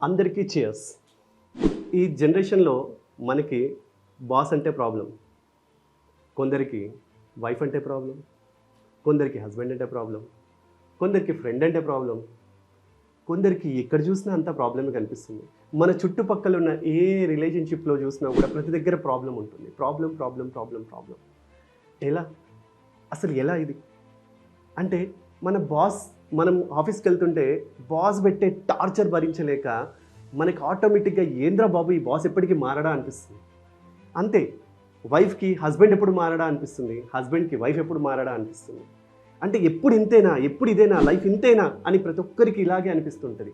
అందరికీ చేర్స్. ఈ జనరేషన్లో మనకి బాస్ అంటే ప్రాబ్లం, కొందరికి వైఫ్ అంటే ప్రాబ్లం, కొందరికి హస్బెండ్ అంటే ప్రాబ్లం, కొందరికి ఫ్రెండ్ అంటే ప్రాబ్లం, కొందరికి ఎక్కడ చూసినా అంత ప్రాబ్లమే కనిపిస్తుంది. మన చుట్టుపక్కల ఉన్న ఏ రిలేషన్షిప్లో చూసినా కూడా ప్రతి దగ్గర ప్రాబ్లం ఉంటుంది. Problem problem problem problem. ఎలా అసలు ఎలా ఇది అంటే మన బాస్, మనం ఆఫీస్కి వెళ్తుంటే బాస్ పెట్టే టార్చర్ భరించలేక మనకి ఆటోమేటిక్గా ఏంద్రా బాబు ఈ బాస్ ఎప్పటికీ మారడా అనిపిస్తుంది. అంతే వైఫ్కి హస్బెండ్ ఎప్పుడు మారడా అనిపిస్తుంది, హస్బెండ్కి వైఫ్ ఎప్పుడు మారడా అనిపిస్తుంది. అంటే ఎప్పుడు ఇంతేనా, ఎప్పుడు ఇదేనా, లైఫ్ ఇంతేనా అని ప్రతి ఒక్కరికి ఇలాగే అనిపిస్తుంటుంది.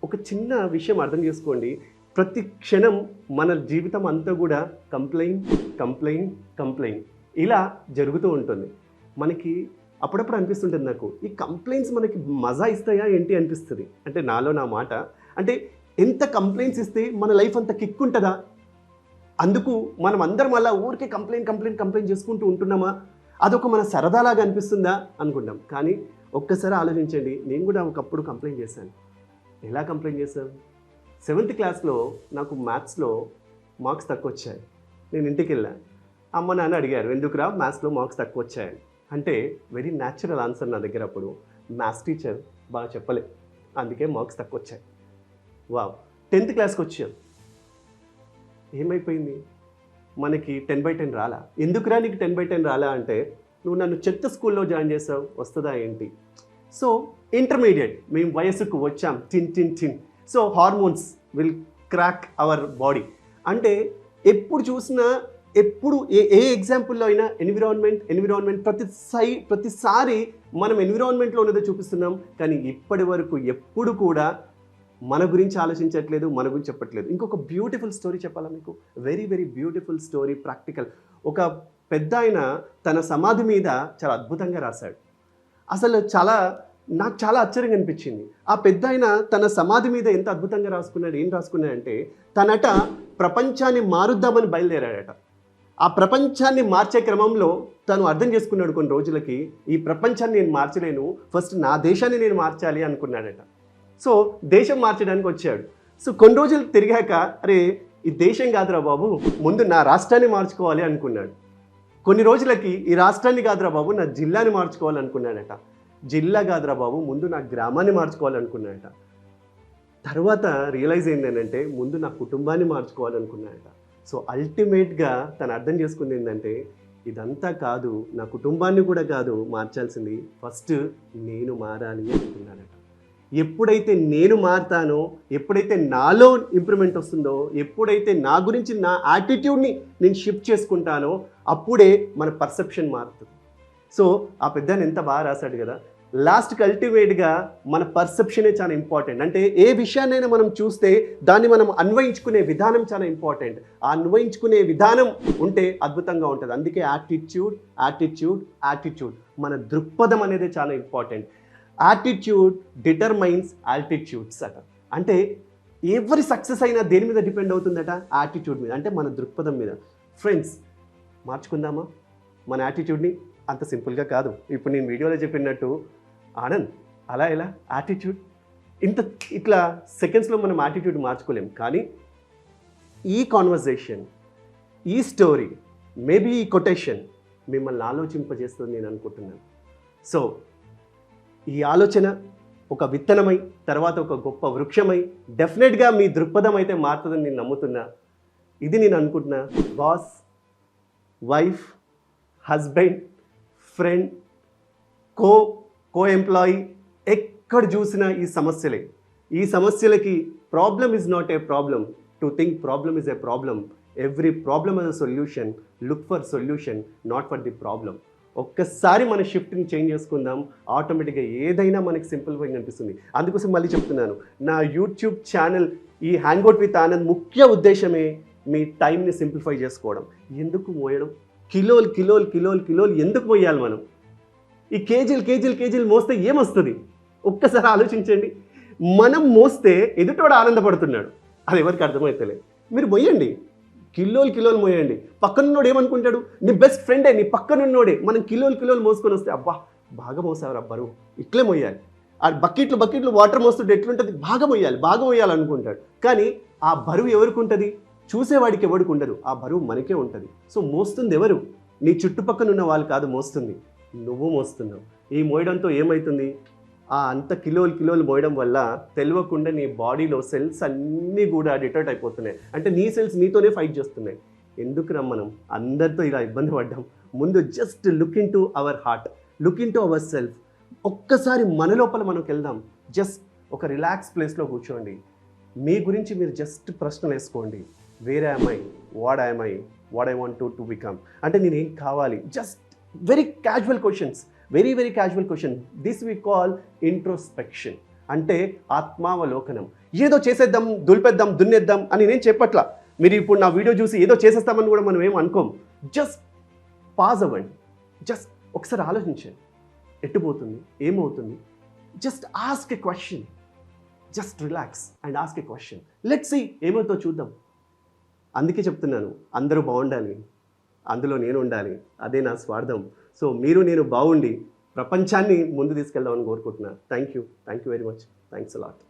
ఒక చిన్న విషయం అర్థం చేసుకోండి, ప్రతి క్షణం మన జీవితం అంతా కూడా కంప్లైంట్ కంప్లైంట్ కంప్లైంట్ ఇలా జరుగుతూ ఉంటుంది. మనకి అప్పుడప్పుడు అనిపిస్తుంటుంది, నాకు ఈ కంప్లైంట్స్ మనకి మజా ఇస్తాయా ఏంటి అనిపిస్తుంది. అంటే నాలో నా మాట, అంటే ఎంత కంప్లైంట్స్ ఇస్తే మన లైఫ్ అంత కిక్ ఉంటుందా, అందుకు మనం అందరం అలా ఊరికే కంప్లైంట్ చేసుకుంటూ ఉంటున్నామా, అదొక మన సరదాలాగా అనిపిస్తుందా అనుకుంటాం. కానీ ఒక్కసారి ఆలోచించండి, నేను కూడా ఒకప్పుడు కంప్లైంట్ చేశాను. ఎలా కంప్లైంట్ చేశాను? 7th క్లాస్లో నాకు మ్యాథ్స్లో మార్క్స్ తక్కువ వచ్చాయి. నేను ఇంటికి వెళ్ళా, అమ్మ నాన్న అడిగారు ఎందుకురా మ్యాథ్స్లో మార్క్స్ తక్కువ వచ్చాయని. అంటే వెరీ న్యాచురల్ ఆన్సర్ నా దగ్గర అప్పుడు, మ్యాథ్స్ టీచర్ బాగా చెప్పలే అందుకే మార్క్స్ తక్కువ వచ్చాయి. వావ్. 10th క్లాస్కి వచ్చాను, ఏమైపోయింది, మనకి 10/10 రాలా. ఎందుకురా నీకు 10/10 రాలా అంటే, నువ్వు నన్ను చెత్త స్కూల్లో జాయిన్ చేసావు, వస్తుందా ఏంటి. సో ఇంటర్మీడియట్ మేము వయసుకు వచ్చాం, teen. So hormones will crack our body. అంటే ఎప్పుడు చూసినా, ఎప్పుడు ఏ ఎగ్జాంపుల్లో అయినా ఎన్విరాన్మెంట్ ప్రతిసారి మనం ఎన్విరాన్మెంట్లో ఉన్నదో చూపిస్తున్నాం. కానీ ఇప్పటి వరకు ఎప్పుడు కూడా మన గురించి ఆలోచించట్లేదు, మన గురించి చెప్పట్లేదు. ఇంకొక బ్యూటిఫుల్ స్టోరీ చెప్పాలా మీకు, very very beautiful story, practical. ఒక పెద్ద ఆయన తన సమాధి మీద చాలా అద్భుతంగా రాశాడు. అసలు నాకు చాలా ఆశ్చర్యంగా అనిపించింది. ఆ పెద్ద ఆయన తన సమాధి మీద ఎంత అద్భుతంగా రాసుకున్నాడు. ఏం రాసుకున్నాడంటే, తనట ప్రపంచాన్ని మారుద్దామని బయలుదేరాడట. ఆ ప్రపంచాన్ని మార్చే క్రమంలో తను అర్థం చేసుకున్నాడు కొన్ని రోజులకి, ఈ ప్రపంచాన్ని నేను మార్చలేను, ఫస్ట్ నా దేశాన్ని నేను మార్చాలి అనుకున్నాడట. సో దేశం మార్చడానికి వచ్చాడు. సో కొన్ని రోజులు తిరిగాక, అరే ఈ దేశం కాదురా బాబు, ముందు నా రాష్ట్రాన్ని మార్చుకోవాలి అనుకున్నాడు. కొన్ని రోజులకి ఈ రాష్ట్రాన్ని కాదురా బాబు, నా జిల్లాని మార్చుకోవాలనుకున్నాడట. జిల్లా కాదురా బాబు, ముందు నా గ్రామాన్ని మార్చుకోవాలనుకున్నాడట. తర్వాత రియలైజ్ ఏంటంటే, ముందు నా కుటుంబాన్ని మార్చుకోవాలనుకున్నాడట. సో అల్టిమేట్గా తను అర్థం చేసుకుంది ఏంటంటే, ఇదంతా కాదు, నా కుటుంబాన్ని కూడా కాదు మార్చాల్సింది, ఫస్ట్ నేను మారాలి అనుకున్నాడట. ఎప్పుడైతే నేను మారుతానో, ఎప్పుడైతే నాలో ఇంప్రూవ్మెంట్ వస్తుందో, ఎప్పుడైతే నా గురించి నా యాటిట్యూడ్ని నేను షిఫ్ట్ చేసుకుంటానో, అప్పుడే మన పర్సెప్షన్ మారుతుంది. సో ఆ పెద్దని ఎంత బాగా రాశాడు కదా. లాస్ట్కి అల్టిమేట్గా మన పర్సెప్షనే చాలా ఇంపార్టెంట్. అంటే ఏ విషయాన్నైనా మనం చూస్తే దాన్ని మనం అన్వయించుకునే విధానం చాలా ఇంపార్టెంట్. ఆ అన్వయించుకునే విధానం ఉంటే అద్భుతంగా ఉంటుంది. అందుకే యాటిట్యూడ్ మన దృక్పథం అనేది చాలా ఇంపార్టెంట్. యాటిట్యూడ్ డిటర్మైన్స్ ఆల్టిట్యూడ్స్ అట. అంటే ఎవరి సక్సెస్ అయినా దేని మీద డిపెండ్ అవుతుందట, యాటిట్యూడ్ మీద, అంటే మన దృక్పథం మీద. ఫ్రెండ్స్, మార్చుకుందామా మన యాటిట్యూడ్ని? అంత సింపుల్గా కాదు. ఇప్పుడు నేను వీడియోలో చెప్పినట్టు, ఆనంద్ అలా ఎలా యాటిట్యూడ్ ఇట్లా సెకండ్స్లో మనం యాటిట్యూడ్ మార్చుకోలేం. కానీ ఈ కాన్వర్జేషన్, ఈ స్టోరీ, మేబీ ఈ కొటేషన్ మిమ్మల్ని ఆలోచింపజేస్తుంది నేను అనుకుంటున్నాను. సో ఈ ఆలోచన ఒక విత్తనమై తర్వాత ఒక గొప్ప వృక్షమై డెఫినెట్గా మీ దృక్పథం అయితే మారుతుందని నేను నమ్ముతున్నా. ఇది నేను అనుకుంటున్నా. బాస్, వైఫ్, హస్బెండ్, ఫ్రెండ్, కో ఎంప్లాయీ, ఎక్కడ చూసినా ఈ సమస్యలే. ఈ సమస్యలకి problem is not a problem to think problem is a problem. Every problem is a solution. Look for solution, not for the problem. ఒక్కసారి మన షిఫ్ట్ని చేంజ్ చేసుకుందాం, ఆటోమేటిక్గా ఏదైనా మనకి సింపుల్గా అనిపిస్తుంది. అందుకోసం మళ్ళీ చెప్తున్నాను, నా యూట్యూబ్ ఛానల్ ఈ హ్యాంగ్అవుట్ విత్ ఆనంద్ ముఖ్య ఉద్దేశమే మీ టైంని సింప్లిఫై చేసుకోవడం. ఎందుకు మోయడం, కిలోలు ఎందుకు మోయాలి మనం? ఈ కేజీలు మోస్తే ఏమొస్తుంది? ఒక్కసారి ఆలోచించండి. మనం మోస్తే ఎదుటోడు ఆనందపడుతున్నాడు, అది ఎవరికి అర్థమవుతలేదు. మీరు మోయండి, కిలోలు మోయండి. పక్కనున్నోడు ఏమనుకుంటాడు? నీ బెస్ట్ ఫ్రెండే, నీ పక్కనున్నోడే. మనం కిలోలు మోసుకొని వస్తే, అబ్బా బాగా మోసావురా బరువు, ఇట్లే మోయాలి ఆ బకెట్లు వాటర్ మోస్తుంటే ఎట్లుంటుంది, బాగా మొయ్యాలి అనుకుంటాడు. కానీ ఆ బరువు ఎవరికి ఉంటుంది? చూసేవాడికి ఎవరికి ఉండదు, ఆ బరువు మనకే ఉంటుంది. సో మోస్తుంది ఎవరు? నీ చుట్టుపక్కల ఉన్న వాళ్ళు కాదు మోస్తుంది, నువ్వు మోస్తున్నావు. ఈ మోయడంతో ఏమవుతుంది? ఆ అంత కిలోలు మోయడం వల్ల తెలియకుండా నీ బాడీలో సెల్స్ అన్నీ కూడా డిటర్ట్ అయిపోతున్నాయి. అంటే నీ సెల్స్ నీతోనే ఫైట్ చేస్తున్నాయి. ఎందుకురా మనం అందరితో ఇలా ఇబ్బంది పడ్డాం? ముందు just look in to our heart, look in to our self. ఒక్కసారి మన లోపల మనకు వెళ్దాం. జస్ట్ ఒక రిలాక్స్ ప్లేస్లో కూర్చోండి. మీ గురించి మీరు జస్ట్ ప్రశ్నలు వేసుకోండి. Where am I, what am I, what I want to become, అంటే నేనేం కావాలి? Just very casual questions, very casual question. This we call introspection, అంటే ఆత్మావలోకనం. ఏదో చేసేద్దాం, దున్నేద్దాం అని నేను చెప్పట్లా. మీరు ఇప్పుడు నా వీడియో చూసి ఏదో చేసేస్తామని కూడా మనం ఏం అనుకోం. జస్ట్ పాజ్ అవ్వండి, జస్ట్ ఒకసారి ఆలోచించండి. ఎట్టుపోతుంది, ఏమవుతుంది? Just ask a question, just relax and ask a question. Let's see ఏమవుతుందో చూద్దాం. అందుకే చెప్తున్నాను, అందరూ బాగుండాలి, అందులో నేను ఉండాలి, అదే నా స్వార్థం. సో మీరు నేను బాగుండి ప్రపంచాన్ని ముందు తీసుకెళ్దామని కోరుకుంటున్నాను. Thank you very much. Thanks a lot.